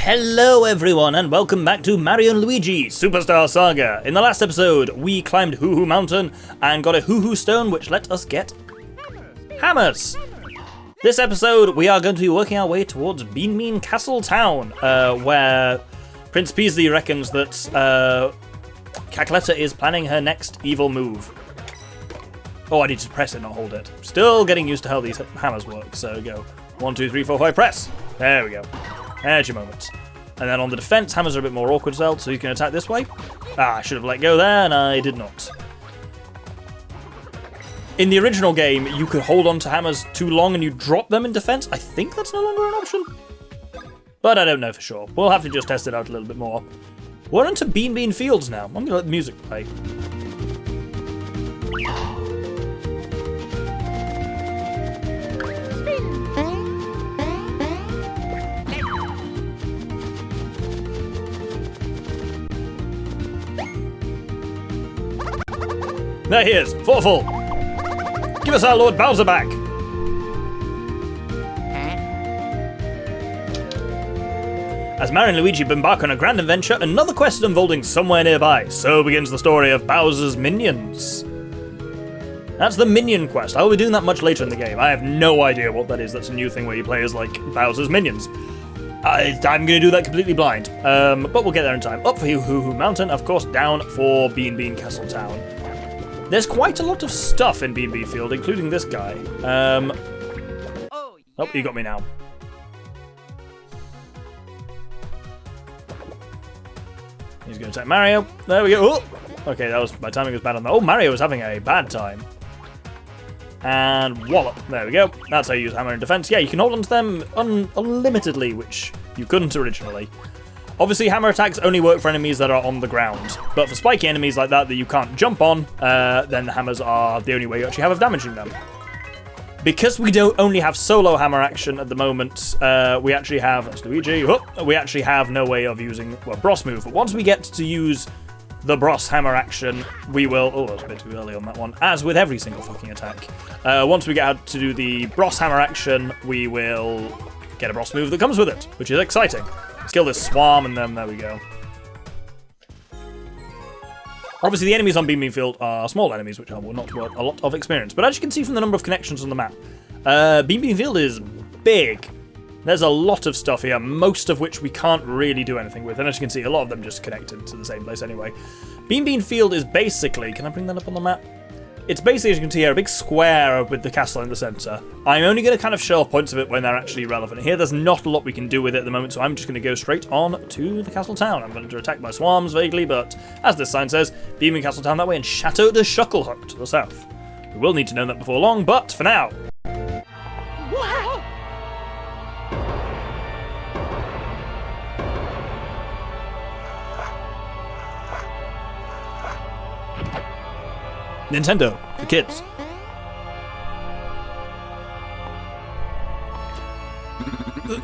Hello everyone and welcome back to Mario and Luigi Superstar Saga. In the last episode we climbed Hoo Hoo Mountain and got a Hoo Hoo Stone which let us get hammers. This episode we are going to be working our way towards Beanbean Castle Town where Prince Peasley reckons that Cackletta is planning her next evil move. Oh, I need to press it, not hold it. Still getting used to how these hammers work, so go 1, 2, 3, 4, 5, press. There we go. There's your moment. And then on the defense, hammers are a bit more awkward as well, so you can attack this way. Ah, I should have let go there, and I did not. In the original game, you could hold on to hammers too long and you drop them in defense. I think that's no longer an option. But I don't know for sure. We'll have to just test it out a little bit more. We're into Beanbean Fields now. I'm going to let the music play. There he is, Fawful! Give us our Lord Bowser back! As Mario and Luigi embark on a grand adventure, another quest unfolding somewhere nearby. So begins the story of Bowser's Minions. That's the Minion quest. I will be doing that much later in the game. I have no idea what that is. That's a new thing where you play as, like, Bowser's Minions. I'm going to do that completely blind. But we'll get there in time. Up for Hoo Hoo Mountain, of course, down for Beanbean Castle Town. There's quite a lot of stuff in Beanbean Field, including this guy. Oh, you got me now. He's going to attack Mario. There we go. Oh! Okay, my timing was bad on that. Oh, Mario was having a bad time. And wallop. There we go. That's how you use hammer in defense. Yeah, you can hold on to them unlimitedly, which you couldn't originally. Obviously, hammer attacks only work for enemies that are on the ground, but for spiky enemies like that you can't jump on, then the hammers are the only way you actually have of damaging them. Because we don't only have solo hammer action at the moment, we actually have, that's Luigi, we actually have no way of using, well, Bros move, but once we get to use the Bros hammer action, we will, oh, that was a bit too early on that one, as with every single fucking attack. Once we get out to do the Bros hammer action, we will get a Bros move that comes with it, which is exciting. Let's kill this swarm, and then there we go. Obviously, the enemies on Beanbean Field are small enemies, which will not worth a lot of experience. But as you can see from the number of connections on the map, Beanbean Field is big. There's a lot of stuff here, most of which we can't really do anything with. And as you can see, a lot of them just connected to the same place anyway. Beanbean Field is basically... Can I bring that up on the map? It's basically, as you can see here, a big square with the castle in the centre. I'm only going to kind of show off points of it when they're actually relevant. Here, there's not a lot we can do with it at the moment, so I'm just going to go straight on to the castle town. I'm going to attack by swarms, vaguely, but as this sign says, Beanbean Castle Town that way and Chateau de Shucklehook to the south. We will need to know that before long, but for now... Nintendo, for kids.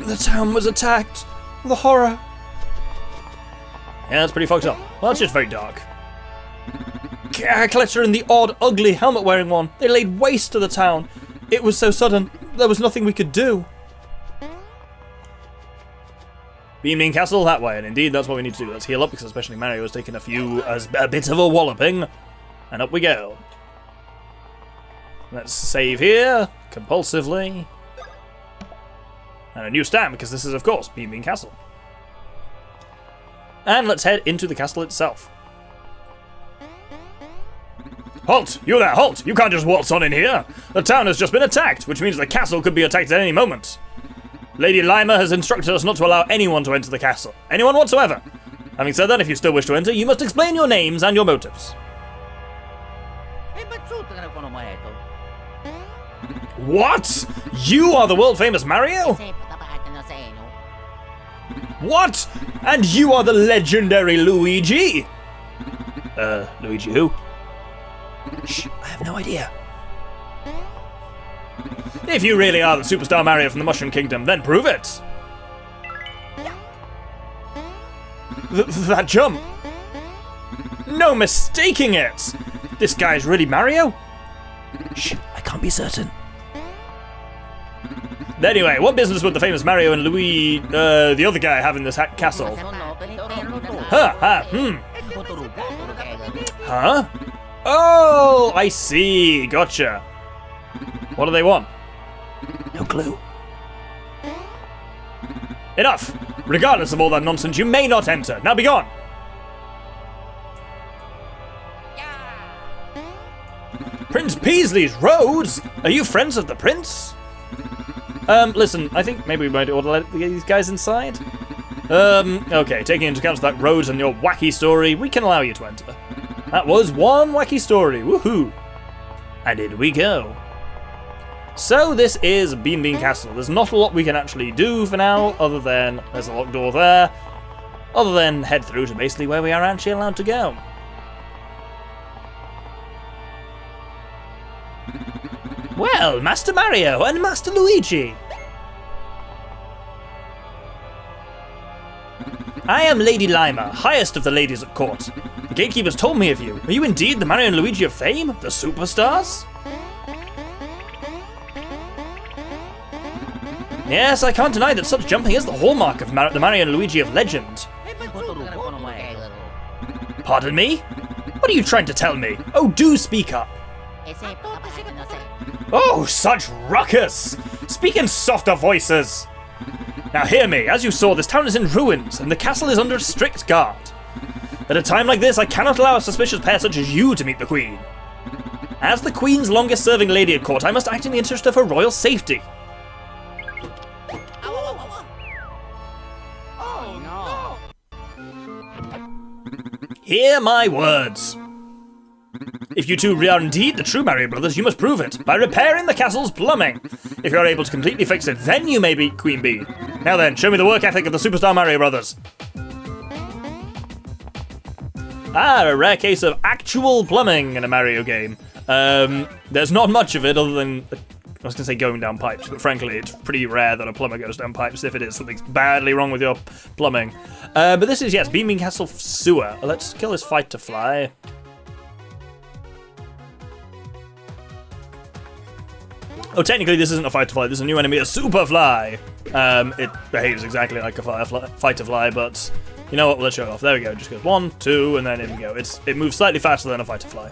The town was attacked. The horror. Yeah, that's pretty fucked up. Well, it's just very dark. Cackletta and the odd, ugly helmet-wearing one. They laid waste to the town. It was so sudden. There was nothing we could do. Beanbean Castle that way, and indeed that's what we need to do. Let's heal up, because especially Mario has taken a bit of a walloping. And up we go. Let's save here, compulsively. And a new stand, because this is, of course, Beanbean Castle. And let's head into the castle itself. Halt! You there, halt! You can't just waltz on in here! The town has just been attacked, which means the castle could be attacked at any moment. Lady Lima has instructed us not to allow anyone to enter the castle. Anyone whatsoever. Having said that, if you still wish to enter, you must explain your names and your motives. What? You are the world-famous Mario? What? And you are the legendary Luigi? Luigi who? Shh, I have no idea. If you really are the superstar Mario from the Mushroom Kingdom, then prove it! That jump! No mistaking it! This guy is really Mario? Shh, I can't be certain. Anyway, what business would the famous Mario and Luigi, the other guy, have in this castle? Huh? Oh, I see. Gotcha. What do they want? No clue. Enough! Regardless of all that nonsense, you may not enter. Now be gone! Prince Peasley's Roads? Are you friends of the prince? Listen, I think maybe we might ought to let these guys inside. Okay, taking into account that Rhodes and your wacky story, we can allow you to enter. That was one wacky story, woohoo! And in we go. So this is Beanbean Castle. There's not a lot we can actually do for now, other than there's a locked door there, other than head through to basically where we are actually allowed to go. Well, Master Mario and Master Luigi! I am Lady Lima, highest of the ladies at court. The gatekeepers told me of you. Are you indeed the Mario and Luigi of fame? The superstars? Yes, I can't deny that such jumping is the hallmark of the Mario and Luigi of legend. Pardon me? What are you trying to tell me? Oh, do speak up. Oh, such ruckus! Speak in softer voices! Now hear me, as you saw, this town is in ruins, and the castle is under strict guard. At a time like this, I cannot allow a suspicious pair such as you to meet the Queen. As the Queen's longest-serving lady at court, I must act in the interest of her royal safety. Hear my words. If you two are indeed the true Mario brothers, you must prove it by repairing the castle's plumbing. If you're able to completely fix it, then you may beat Queen Bee. Now then, show me the work ethic of the superstar Mario brothers. Ah, a rare case of actual plumbing in a Mario game. There's not much of it other than, I was going to say going down pipes, but frankly it's pretty rare that a plumber goes down pipes. If it is, something's badly wrong with your plumbing. But this is, yes, Beanbean Castle Sewer. Let's kill this fight to fly. Oh, technically this isn't a fight to fly, this is a new enemy, a super fly. It behaves exactly like a fight to fly, but you know what, let's show it off. There we go, just goes 1, 2, and then in we go. It moves slightly faster than a fight to fly.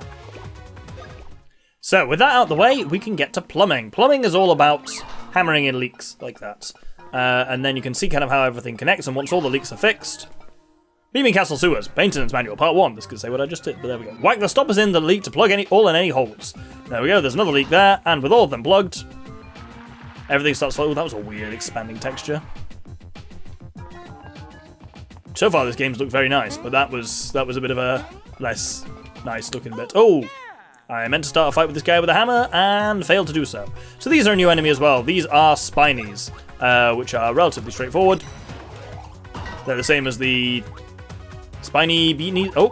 So, with that out the way, we can get to plumbing. Plumbing is all about hammering in leaks like that. And then you can see kind of how everything connects, and once all the leaks are fixed... Beanbean Castle Sewers, Maintenance Manual, Part 1. This could say what I just did, but there we go. Whack the stoppers in the leak to plug all in any holes. There we go, there's another leak there, and with all of them plugged, everything starts flowing. That was a weird expanding texture. So far this game's looked very nice, but that was a bit of a less nice looking bit. Oh! I meant to start a fight with this guy with a hammer, and failed to do so. So these are a new enemy as well. These are Spinies, which are relatively straightforward. They're the same as the Spiny Beanies. Oh,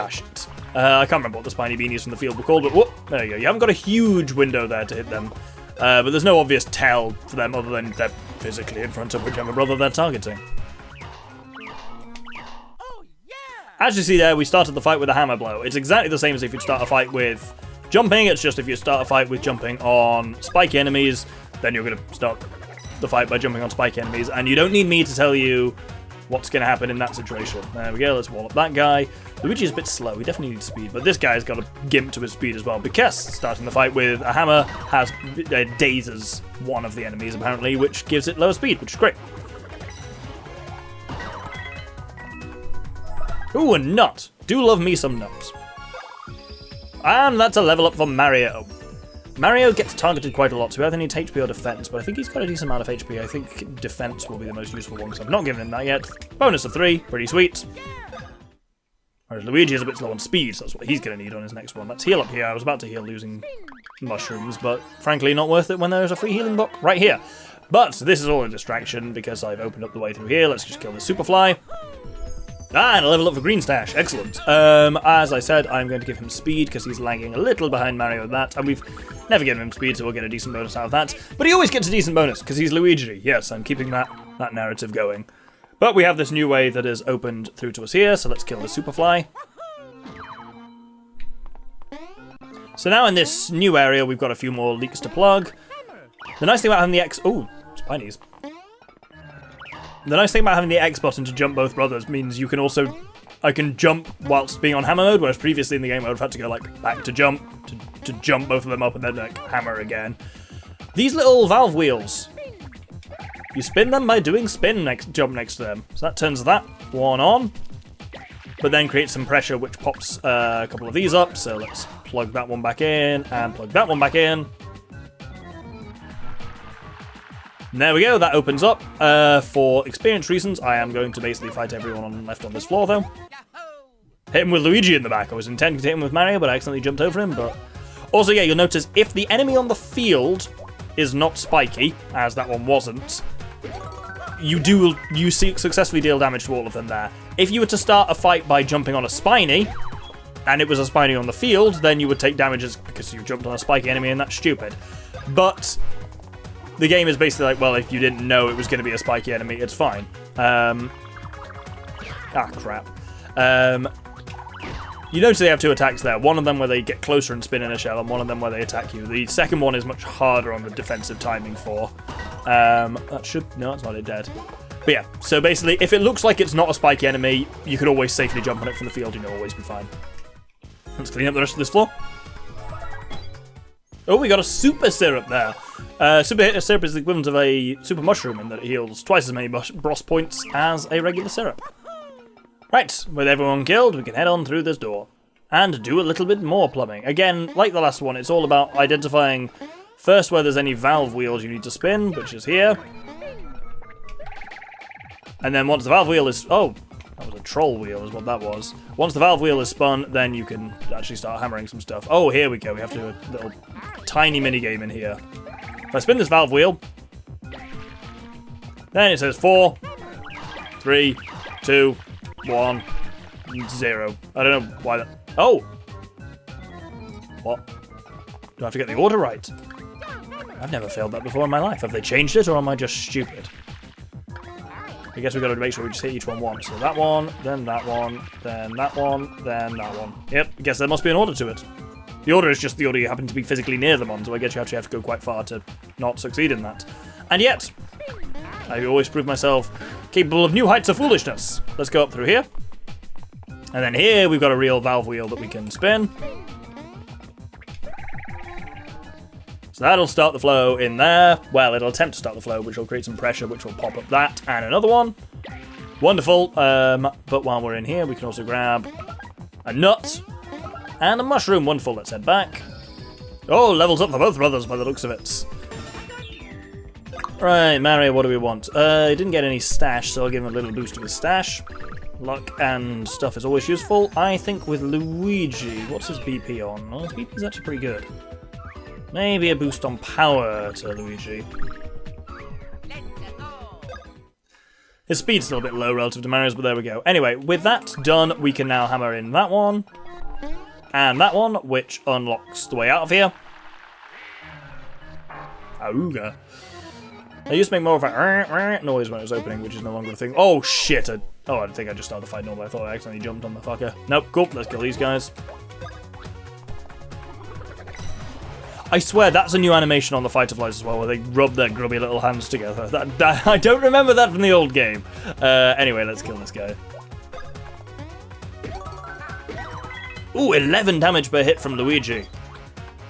shit. I can't remember what the Spiny Beanies from the field were called, but whoop, there you go. You haven't got a huge window there to hit them. But there's no obvious tell for them other than they're physically in front of whichever brother they're targeting. As you see there, we started the fight with a hammer blow. It's exactly the same as if you'd start a fight with jumping. It's just if you start a fight with jumping on spiky enemies, then you're going to start the fight by jumping on spiky enemies. And you don't need me to tell you what's going to happen in that situation. There we go, let's wall up that guy. Luigi's a bit slow, he definitely needs speed, but this guy's got a gimp to his speed as well, because starting the fight with a hammer has dazes one of the enemies, apparently, which gives it lower speed, which is great. Ooh, a nut. Do love me some nuts. And that's a level up for Mario. Mario gets targeted quite a lot, so he either needs HP or defense, but I think he's got a decent amount of HP. I think defense will be the most useful one, so I've not given him that yet. Bonus of 3, pretty sweet. Whereas Luigi is a bit slow on speed, so that's what he's going to need on his next one. Let's heal up here. I was about to heal losing mushrooms, but frankly not worth it when there's a free healing book right here. But this is all a distraction because I've opened up the way through here. Let's just kill this Superfly. And a level up for Green Stash, excellent. As I said, I'm going to give him speed because he's lagging a little behind Mario with that, and we've never given him speed, so we'll get a decent bonus out of that. But he always gets a decent bonus because he's Luigi. Yes, I'm keeping that narrative going. But we have this new way that is opened through to us here, so let's kill the Superfly. So now in this new area, we've got a few more leaks to plug. The nice thing about having the Spinies. The nice thing about having the X button to jump both brothers means you can also... I can jump whilst being on hammer mode, whereas previously in the game I would have had to go like back to jump, to jump both of them up and then like hammer again. These little valve wheels. You spin them by doing jump next to them. So that turns that one on, but then creates some pressure which pops a couple of these up. So let's plug that one back in and plug that one back in. And there we go, that opens up. For experience reasons, I am going to basically fight everyone left on this floor though. Hit him with Luigi in the back. I was intending to hit him with Mario, but I accidentally jumped over him. But also, yeah, you'll notice if the enemy on the field is not spiky, as that one wasn't, you successfully deal damage to all of them there. If you were to start a fight by jumping on a spiny, and it was a spiny on the field, then you would take damages because you jumped on a spiky enemy, and that's stupid. But the game is basically like, well, if you didn't know it was going to be a spiky enemy, it's fine. Crap. You notice they have two attacks there. One of them where they get closer and spin in a shell, and one of them where they attack you. The second one is much harder on the defensive timing for. That should... No, it's not dead. But yeah, so basically, if it looks like it's not a spiky enemy, you could always safely jump on it from the field, and you'll always be fine. Let's clean up the rest of this floor. Oh, we got a super syrup there. Super syrup is the equivalent of a super mushroom in that it heals twice as many boss points as a regular syrup. Right, with everyone killed, we can head on through this door and do a little bit more plumbing. Again, like the last one, it's all about identifying first where there's any valve wheels you need to spin, which is here. And then once the valve wheel is... Oh, that was a troll wheel is what that was. Once the valve wheel is spun, then you can actually start hammering some stuff. Oh, here we go. We have to do a little tiny mini game in here. If I spin this valve wheel, then it says 4, 3, 2, 1, 0. I don't know why that... Oh! What? Do I have to get the order right? I've never failed that before in my life. Have they changed it, or am I just stupid? I guess we've got to make sure we just hit each one once. So that one, then that one, then that one, then that one. Yep, I guess there must be an order to it. The order is just the order you happen to be physically near them on, so I guess you actually have to go quite far to not succeed in that. And yet, I always prove myself capable of new heights of foolishness. Let's go up through here. And then here we've got a real valve wheel that we can spin. So that'll start the flow in there. Well, it'll attempt to start the flow, which will create some pressure, which will pop up that, and another one. Wonderful. But while we're in here, we can also grab a nut and a mushroom. Wonderful. Let's head back. Oh, levels up for both brothers by the looks of it. Right, Mario, what do we want? He didn't get any stash, so I'll give him a little boost to his stash. Luck and stuff is always useful. I think with Luigi, what's his BP on? Well, his BP is actually pretty good. Maybe a boost on power to Luigi. His speed's still a bit low relative to Mario's, but there we go. Anyway, with that done, we can now hammer in that one. And that one, which unlocks the way out of here. Auga. I used to make more of a noise when it was opening, which is no longer a thing. Oh, shit. I think I just started the fight normally. I thought I accidentally jumped on the fucker. Nope, cool. Let's kill these guys. I swear, that's a new animation on the Fighter Flies as well, where they rub their grubby little hands together. I don't remember that from the old game. Anyway, let's kill this guy. Ooh, 11 damage per hit from Luigi.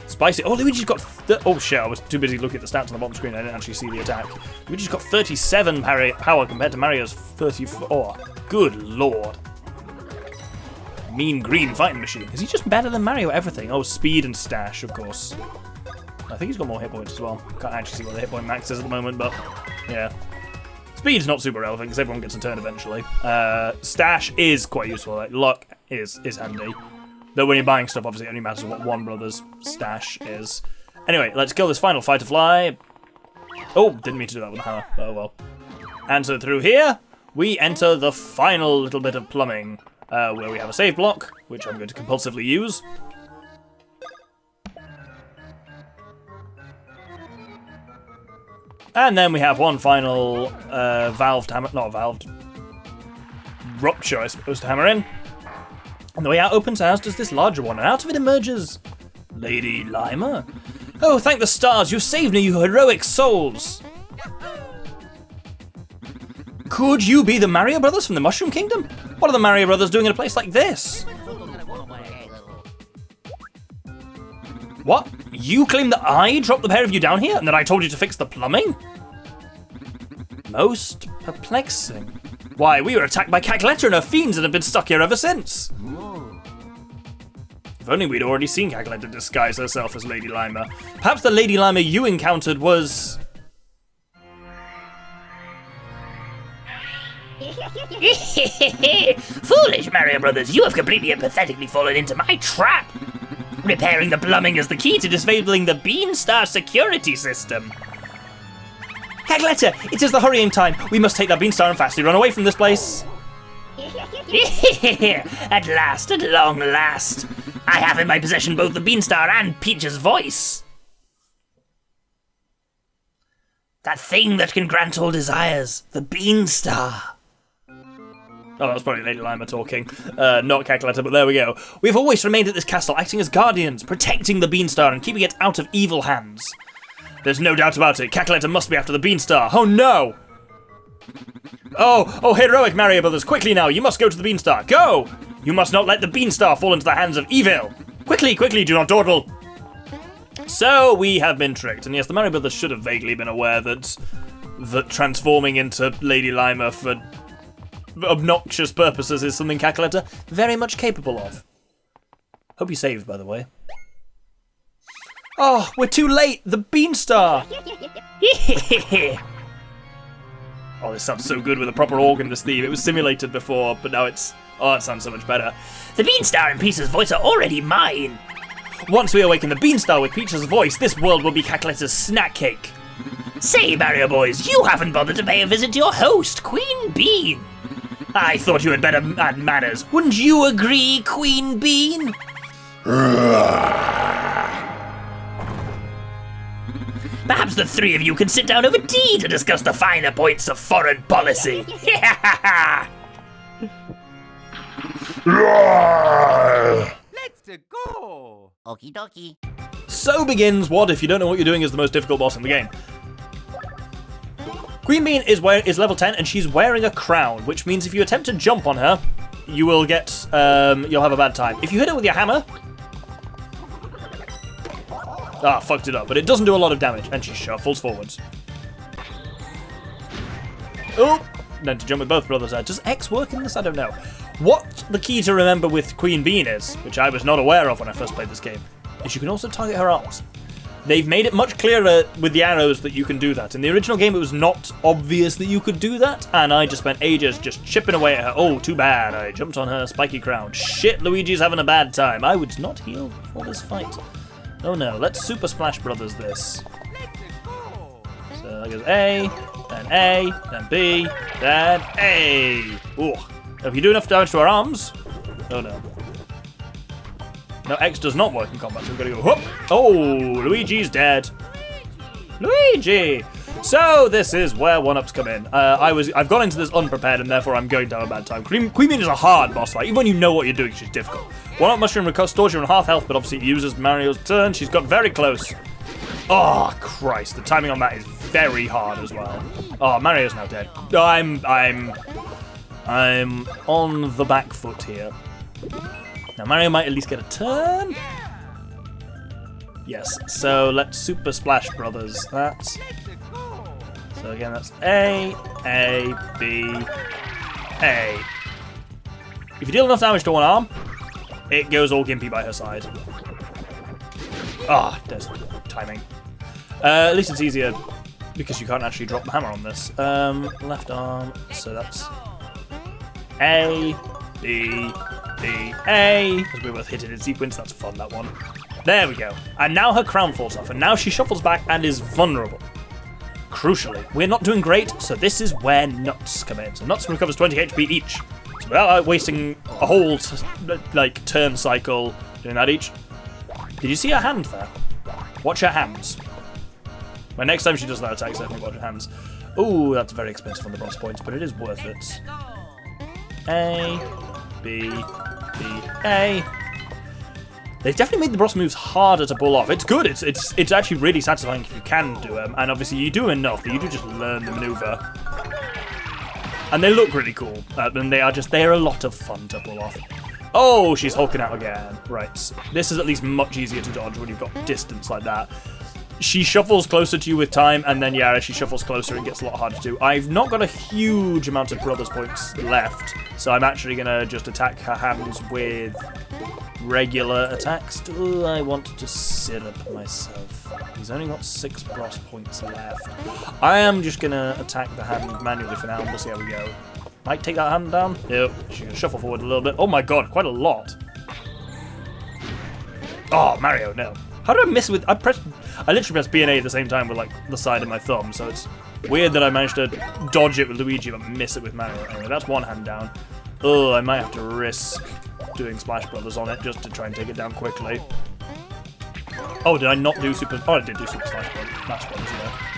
Spicy. Oh, Luigi's got... Oh, shit, I was too busy looking at the stats on the bottom screen. I didn't actually see the attack. Luigi's got 37 power compared to Mario's 34. Good lord. Mean green fighting machine. Is he just better than Mario at everything? Oh, speed and stash, of course. I think he's got more hit points as well. Can't actually see what the hit point max is at the moment, but yeah. Speed's not super relevant because everyone gets a turn eventually. Stash is quite useful. Like, luck is handy. Though when you're buying stuff, obviously it only matters what one brother's stash is. Anyway, let's kill this final Fighter Fly. Oh, didn't mean to do that with a hammer. Oh well. And so through here, we enter the final little bit of plumbing. Where we have a save block, which I'm going to compulsively use. And then we have one final rupture, I suppose, to hammer in. And the way out opens, as does this larger one, and out of it emerges Lady Lima. Oh, thank the stars, you've saved me, you heroic souls! Could you be the Mario Brothers from the Mushroom Kingdom? What are the Mario Brothers doing in a place like this? What? You claim that I dropped the pair of you down here and that I told you to fix the plumbing? Most perplexing. Why, we were attacked by Cackletta and her fiends and have been stuck here ever since. If only we'd already seen Cackletta disguise herself as Lady Lima. Perhaps the Lady Lima you encountered was... Foolish Mario Brothers, you have completely and pathetically fallen into my trap. Repairing the plumbing is the key to disabling the Beanstar security system. Cackletta, it is the hurrying time. We must take that Beanstar and fastly run away from this place. At last, at long last. I have in my possession both the Beanstar and Peach's voice. That thing that can grant all desires, the Beanstar. Oh, that was probably Lady Lima talking, not Cackletta, but there we go. We've always remained at this castle, acting as guardians, protecting the Beanstar and keeping it out of evil hands. There's no doubt about it, Cackletta must be after the Beanstar. Oh no! Oh, heroic Mario Brothers, quickly now, you must go to the Beanstar. Go! You must not let the Beanstar fall into the hands of evil. Quickly, quickly, do not dawdle. So, we have been tricked, and yes, the Mario Brothers should have vaguely been aware that transforming into Lady Lima for obnoxious purposes is something Cackletta very much capable of. Hope you saved, by the way. Oh, we're too late! The Beanstar! Oh, this sounds so good with a proper organ, this theme. It was simulated before, but now it's... Oh, it sounds so much better. The Beanstar and Peach's voice are already mine. Once we awaken the Beanstar with Peach's voice, this world will be Cackletta's snack cake. Say, Mario boys, you haven't bothered to pay a visit to your host, Queen Bean. I thought you had better add manners. Wouldn't you agree, Queen Bean? Perhaps the three of you can sit down over tea to discuss the finer points of foreign policy. Let's go! Okie dokie. So begins what, if you don't know what you're doing, is the most difficult boss in the game. Queen Bean is level 10 and she's wearing a crown, which means if you attempt to jump on her, you will get, you'll have a bad time. If you hit her with your hammer... Ah, fucked it up, but it doesn't do a lot of damage, and she shuffles forwards. Oh! Then to jump with both brothers. Does X work in this? I don't know. What the key to remember with Queen Bean is, which I was not aware of when I first played this game, is you can also target her arms. They've made it much clearer with the arrows that you can do that. In the original game, it was not obvious that you could do that, and I just spent ages just chipping away at her. Oh, too bad. I jumped on her spiky crown. Shit, Luigi's having a bad time. I would not heal for this fight. Oh no, let's Super Splash Brothers this. So that goes A, then B, then A. Ooh. If you do enough damage to our arms... Oh no. No, X does not work in combat, so we've got to go whoop. Oh, Luigi's dead. Luigi! So this is where one-ups come in. I've gone into this unprepared and therefore I'm going to have a bad time. Queen Bean is a hard boss fight. Even when you know what you're doing, she's difficult. One-up mushroom restores you on half health, but obviously it uses Mario's turn. She's got very close. Oh, Christ. The timing on that is very hard as well. Oh, Mario's now dead. I'm on the back foot here. Now Mario might at least get a turn. Yes, so let's Super Splash Brothers that. So again, that's A, B, A. If you deal enough damage to one arm, it goes all gimpy by her side. Ah, there's timing. At least it's easier because you can't actually drop the hammer on this. Left arm, so that's A, B, B, A. Because we both hit it in sequence, that's fun, that one. There we go. And now her crown falls off, and now she shuffles back and is vulnerable. Crucially, we're not doing great, so this is where Nuts come in. So Nuts recovers 20 HP each. So without wasting a whole, turn cycle doing that each. Did you see her hand there? Watch her hands. Well, next time she does that attack, definitely watch her hands. Ooh, that's very expensive on the boss points, but it is worth it. A, B, B, A. They've definitely made the boss moves harder to pull off. It's good. It's actually really satisfying if you can do them. And obviously you do enough that you do just learn the maneuver. And they look really cool, and they're a lot of fun to pull off. Oh, she's hulking out again. Right, this is at least much easier to dodge when you've got distance like that. She shuffles closer to you with time, and then, yeah, as she shuffles closer, it gets a lot harder to do. I've not got a huge amount of Brothers points left, so I'm actually going to just attack her hands with regular attacks. Do I want to syrup myself? He's only got 6 Bros points left. I am just going to attack the hand manually for now, and we'll see how we go. Might take that hand down. Yep, she's going to shuffle forward a little bit. Oh my god, quite a lot. Oh, Mario, no. How did I miss with... I literally pressed B and A at the same time with, like, the side of my thumb, so it's weird that I managed to dodge it with Luigi but miss it with Mario. Anyway, that's one hand down. Oh, I might have to risk doing Splash Brothers on it just to try and take it down quickly. Oh, did I not do Super... Oh, I did do Super Splash Brothers, yeah.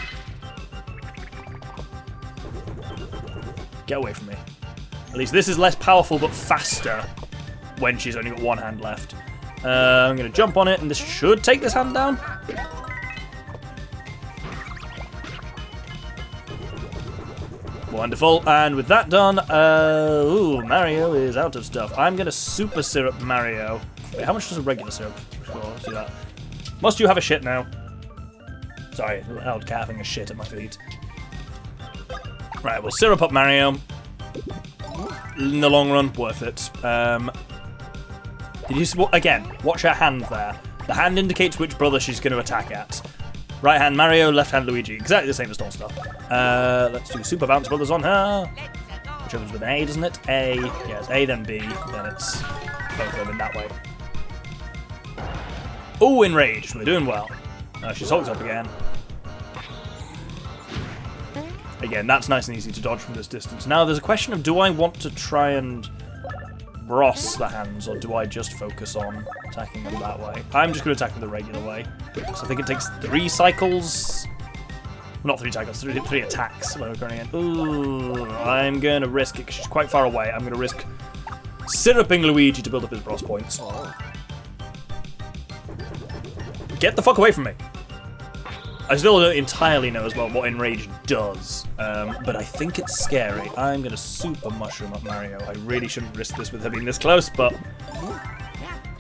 Get away from me. At least this is less powerful but faster when she's only got one hand left. I'm going to jump on it, and this should take this hand down. Wonderful, and with that done, ooh, Mario is out of stuff. I'm going to Super Syrup Mario. Wait, how much does a regular syrup? Sure, let's do that. Must you have a shit now? Sorry, a little old cat having a shit at my feet. Right, we'll syrup up Mario. In the long run, worth it. Again, watch her hand there. The hand indicates which brother she's going to attack at. Right hand Mario, left hand Luigi. Exactly the same as All Star. Let's do Super Bounce Brothers on her. Which opens with an A, doesn't it? A. Yes, A then B. Then it's both of them in that way. Oh, enraged. We're doing well. She's hulked up again. Again, that's nice and easy to dodge from this distance. Now, there's a question of, do I want to try and Bros the hands, or do I just focus on attacking them that way? I'm just going to attack them the regular way. So I think it takes 3 cycles. Not 3 cycles, 3 attacks. When we're going in. Ooh, I'm going to risk it because she's quite far away. I'm going to risk syruping Luigi to build up his Bros points. Get the fuck away from me. I still don't entirely know as well what Enrage does, but I think it's scary. I'm going to Super Mushroom up Mario. I really shouldn't risk this with her being this close, but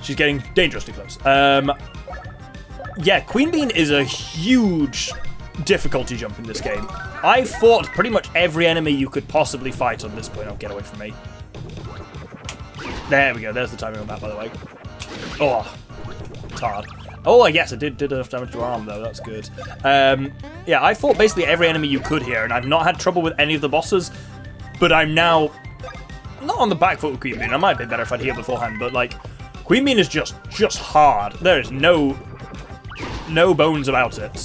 she's getting dangerously close. Yeah, Queen Bean is a huge difficulty jump in this game. I fought pretty much every enemy you could possibly fight on this point. Oh, get away from me. There we go. There's the timing on that, by the way. Oh, it's hard. Oh, yes, it did enough damage to her arm, though. That's good. Yeah, I fought basically every enemy you could here, and I've not had trouble with any of the bosses, but I'm now not on the back foot with Queen Bean. I might have been better if I'd healed beforehand, but, like, Queen Bean is just hard. There is no bones about it.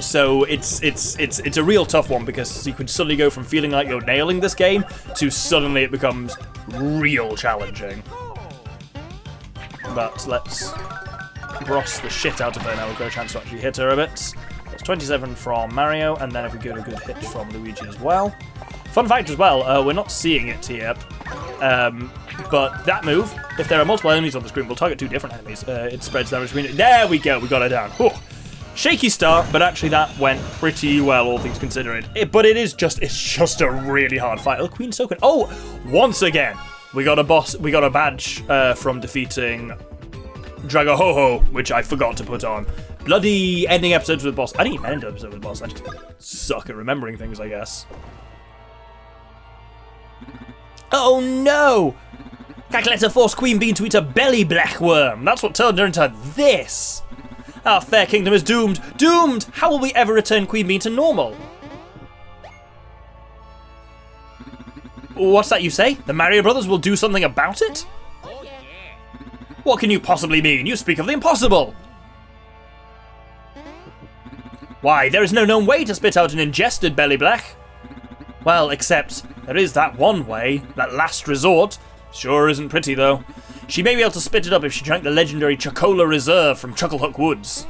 So it's a real tough one, because you could suddenly go from feeling like you're nailing this game to suddenly it becomes real challenging. But let's Bros the shit out of her now. We've got a chance to actually hit her a bit. That's 27 from Mario, and then if we get a good hit from Luigi as well. Fun fact as well, we're not seeing it here, but that move, if there are multiple enemies on the screen, we'll target 2 different enemies. It spreads damage between. There we go, we got her down. Whew. Shaky start, but actually that went pretty well, all things considering. But it's just a really hard fight. Oh, Queen Soken. Oh, once again, we got a badge from defeating Dragohoho, which I forgot to put on. Bloody ending episodes with the boss. I didn't even end episode with the boss. I just suck at remembering things, I guess. Oh no! Cackletta forced Queen Bean to eat a belly black worm. That's what turned her into this. Our fair kingdom is doomed. Doomed! How will we ever return Queen Bean to normal? What's that you say? The Mario Brothers will do something about it? Oh, yeah. What can you possibly mean? You speak of the impossible. Why, there is no known way to spit out an ingested belly black. Well, except there is that one way, that last resort. Sure isn't pretty, though. She may be able to spit it up if she drank the legendary Chocola Reserve from Chucklehook Woods.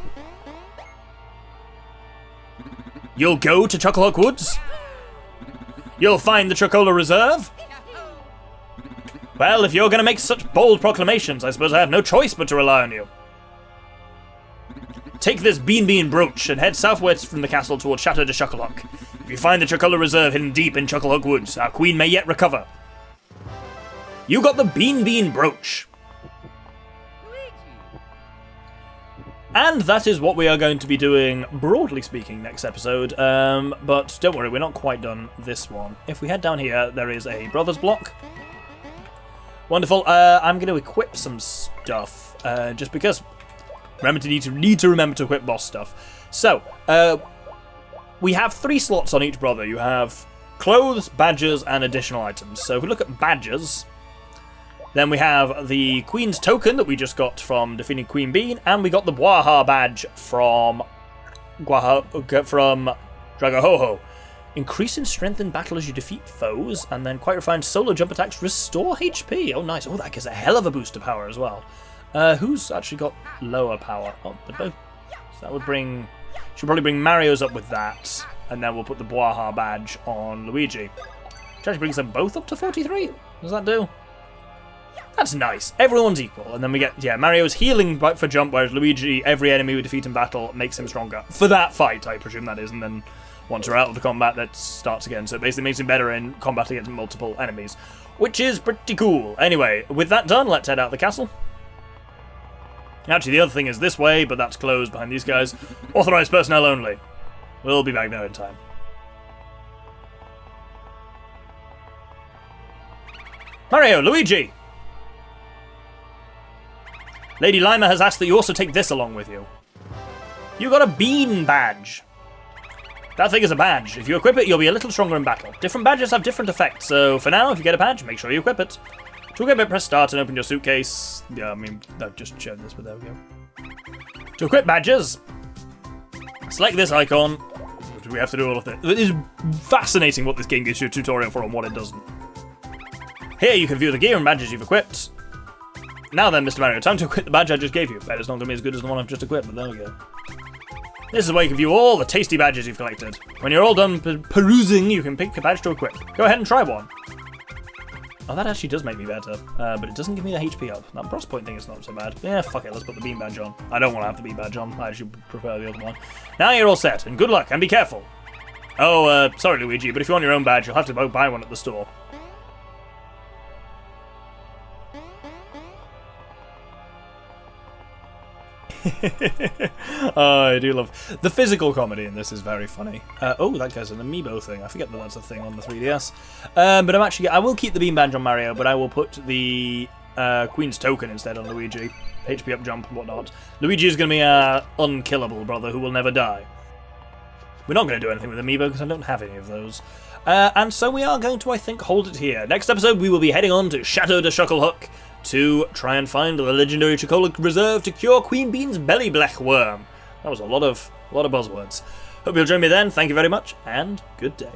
You'll go to Chucklehook Woods? You'll find the Chocola Reserve? Well, if you're going to make such bold proclamations, I suppose I have no choice but to rely on you. Take this Beanbean brooch and head southwest from the castle towards Chateau de Chocolat. If you find the Chocola Reserve hidden deep in Chucklehook Woods, our queen may yet recover. You got the Bean brooch. And that is what we are going to be doing, broadly speaking, next episode. But don't worry, we're not quite done this one. If we head down here, there is a Brothers block. Wonderful. I'm going to equip some stuff, just because. Need to remember to equip boss stuff. So, we have 3 slots on each brother. You have clothes, badges, and additional items. So if we look at badges, then we have the Queen's Token that we just got from defeating Queen Bean, and we got the Bwaha badge from Dragahoho. Increase in strength in battle as you defeat foes, and then quite refined solo jump attacks restore HP. Oh, nice. Oh, that gives a hell of a boost of power as well. Who's actually got lower power? Oh, but both. So that would bring... Should probably bring Mario's up with that, and then we'll put the Bwaha badge on Luigi. Which actually brings them both up to 43. What does that do? That's nice. Everyone's equal. And then we get, yeah, Mario's healing for jump, whereas Luigi, every enemy we defeat in battle makes him stronger. For that fight, I presume that is, and then once we're out of the combat, that starts again. So it basically makes him better in combat against multiple enemies, which is pretty cool. Anyway, with that done, let's head out the castle. Actually, the other thing is this way, but that's closed behind these guys. Authorized personnel only. We'll be back there in time. Mario, Luigi! Lady Lima has asked that you also take this along with you. You got a Bean badge. That thing is a badge. If you equip it, you'll be a little stronger in battle. Different badges have different effects, so for now, if you get a badge, make sure you equip it. To equip it, press start and open your suitcase. Yeah, I mean, I've just shared this, but there we go. To equip badges, select this icon. We have to do all of this. It is fascinating what this game gives you a tutorial for and what it doesn't. Here you can view the gear and badges you've equipped. Now then, Mr. Mario, time to equip the badge I just gave you. Bet it's not going to be as good as the one I've just equipped, but there we go. This is where you can view all the tasty badges you've collected. When you're all done perusing, you can pick a badge to equip. Go ahead and try one. Oh, that actually does make me better, but it doesn't give me the HP up. That Bros Point thing is not so bad. Yeah, fuck it, let's put the Bean badge on. I don't want to have the Bean badge on. I actually prefer the other one. Now you're all set, and good luck, and be careful. Oh, sorry, Luigi, but if you want your own badge, you'll have to go buy one at the store. Oh, I do love the physical comedy in this is very funny. Oh, that guy's an amiibo thing. I forget that that's a thing on the 3DS. But I will keep the Bean badge on Mario, but I will put the Queen's Token instead on Luigi. HP up jump and whatnot. Luigi is going to be our unkillable brother who will never die. We're not going to do anything with amiibo because I don't have any of those. And so we are going to, I think, hold it here. Next episode, we will be heading on to Chateau de Chucklehook to try and find the legendary Chocola Reserve to cure Queen Bean's belly blech worm. That was a lot of buzzwords. Hope you'll join me then. Thank you very much, and good day.